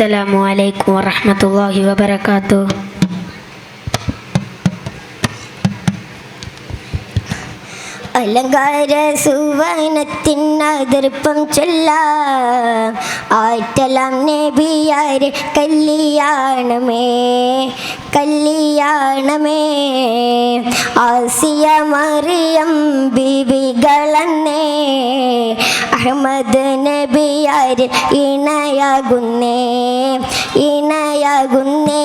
അസ്സലാമു അലൈക്കും വറഹ്മത്തുള്ളാഹി വബറകാതുഹു. അലങ്കാര സുവനത്തിനതിർപ്പം ചൊല്ലാം ആറ്റലാം നബിയാരെ കല്യാണമേ കല്യാണമേ. ആസിയ മറിയം ബീവികളന്നേ അഹമ്മദ് നബിയാരെ ഇണയാകുന്നേ ഇണയാകുന്നേ.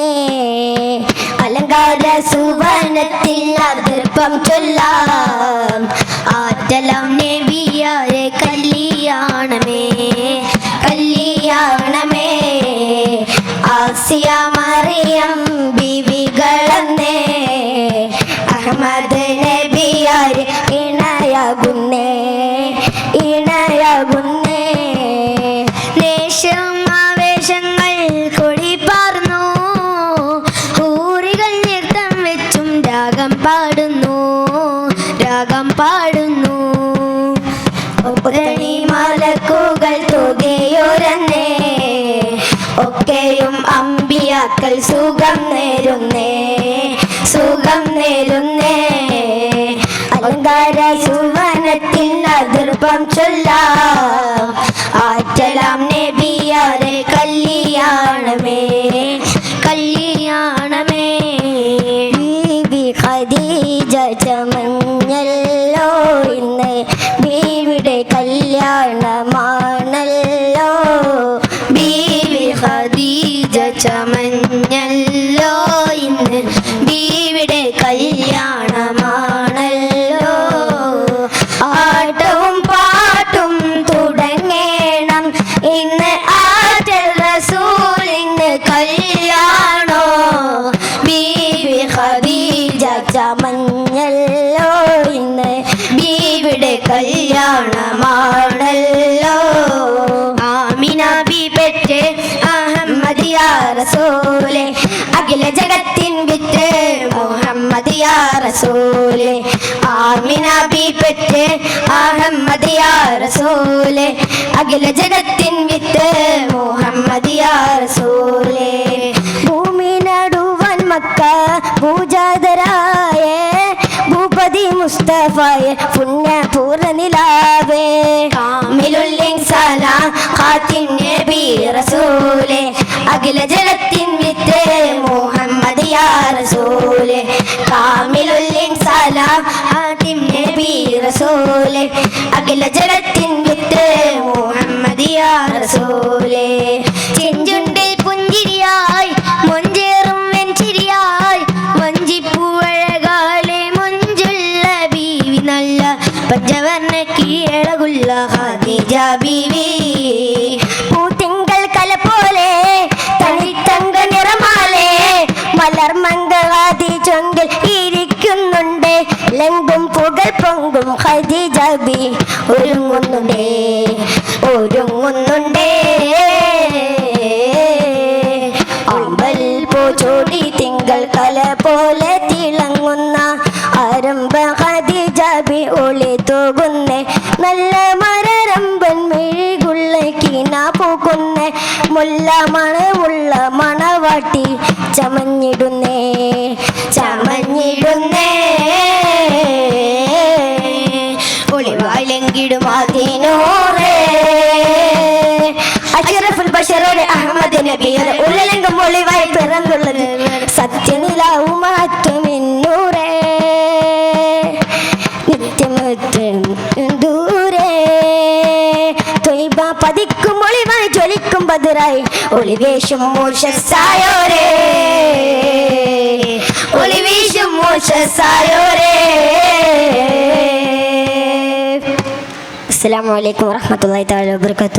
അലങ്കാര സുവനത്തിൽ അതിർപ്പം ചൊല്ലാം ആറ്റലാം നബിയാരെ കല്യാണമേ കല്യാണമേ. ആസിയ മറിയം ബീവികളന്നേ അഹമ്മദ് നബിയാരെ ഇണയാകുന്നേ ഇണയാകുന്നേ. ദേശം ആവേശങ്ങൾ കൊടിപ്പാർന്നു ഊറികൾ നൃത്തം വെച്ചും രാഗം പാടുന്നു രാഗം പാടുന്നു. ഒപ്പണി മലക്കുകൾ തുകയോരന്നേ ഒക്കെയും അമ്പിയാക്കൾ സുഖം നേരുന്നേ സുഖം നേരുന്നേ. അലങ്കാര സുവനത്തിൽ അതിർപ്പം ചൊല്ലാം ആറ്റലാം നബിയാരെ കല്യാണമേ കല്യാണമേ. ബീവി ഖദീജ ചമഞ്ഞല്ലോ ഇന്ന് ബീവിയുടെ കല്യാണമാണല്ലോ. ബീവി ഖദീജ ചമഞ്ഞല്ലോ ഇന്ന് ബീവിയുടെ കല്യാണമാണല്ലോ. ആട്ടവും പാട്ടും തുടങ്ങേണം ഇന്ന് ആറ്റൽ റസൂലിന് കല്യാണോ. ബീവി ഖദീജ ചമഞ്ഞല്ലോ ഇന്ന് ബീവിയുടെ കല്യാണമാണല്ലോ. ആമിന ബീബിക്ക് അഹമ്മദ് യാ റസൂലേ അഖില ജഗത്തിൻ വിത്ത് മുഹമ്മദ് യാ റസൂലേ. ആമിന ബീബിക്ക് അഹമ്മദ് യാ റസൂലേ അഖില ജഗത്തിൻ വിത്ത് മുഹമ്മദ് യാ റസൂലേ. ഭൂമി നടുവൻ മക്ക പൂജാതരായ ഭൂപതി മുസ്തഫായ പുണ്യപൂർണ്ണ നിലാവേ. കാമിലുൽ ഇൻസാനാം ഖാതിം നബി റസൂലേ അഖില ജഗത്തിൻ വിത്ത് മുഹമ്മദ് യാ റസൂലേ. കാമിലുൽ ഇൻസാനാം ഖാതിം നബി റസൂലേ അഖില ജഗത്തിൻ വിത്ത് മുഹമ്മദ് യാ റസൂലേ. ചെഞ്ചുണ്ടിൽ പുഞ്ചിരിയായി മൊഞ്ചേറും വെഞ്ചിരിയായി വഞ്ചിപ്പൂവഴകാലെ മൊഞ്ചുള്ള ബീവി നല്ല പഞ്ചവർണ്ണ കീഴകുള്ള ഖദീജ ബീവി. പൂത്തിങ്കൾ കല പോലെ തനിത്തങ്ക നിറമാലെ മലർമംഗളാതി ചൊങ്കിൽ ഇരിക്കുന്നുണ്ട് ലങ്കും പുകൾ പൊങ്കും ഖദീജ ബി ഒരുങ്ങുന്നുണ്ടേ ഒരുങ്ങുന്നുണ്ടേ. അമ്പൽ പൂച്ചോടി തിങ്കൾ കല പോലെ തിളങ്ങുന്ന ആരംഭ ഖദീജ ബി ഒളി തൂകുന്നേ നല്ല മരരമ്പൻ മിഴികുള്ള കിന പൂക്കുന്നേ മുല്ല മണമുള്ള മണവാട്ടി ചമഞ്ഞിടുന്നേ ചമഞ്ഞിടുന്നേ. ഒളിവായിലെങ്കിടും അതിനോറേ അഷ്റഫുൽ ബശറോടെ അഹമ്മദ് നബിയുടെ ഉള്ളലെങ്കും ഒളിവായി പിറന്നുള്ളത് സത്യനിലാവും മാറ്റമെന്നൂറേ നിത്യമറ്റും ദൂരേ. ത്വയ്ബ പതിക്കും ഒളിവായി ജ്വലിക്കും ബദറായി ഒളിവേശും മൂർഷസായോരേ ഒളിവേശും മൂർഷസായോരേ. അസ്സലാമു അലൈക്കും വറഹ്മത്തുള്ളാഹി തആല വബറകാതുഹു.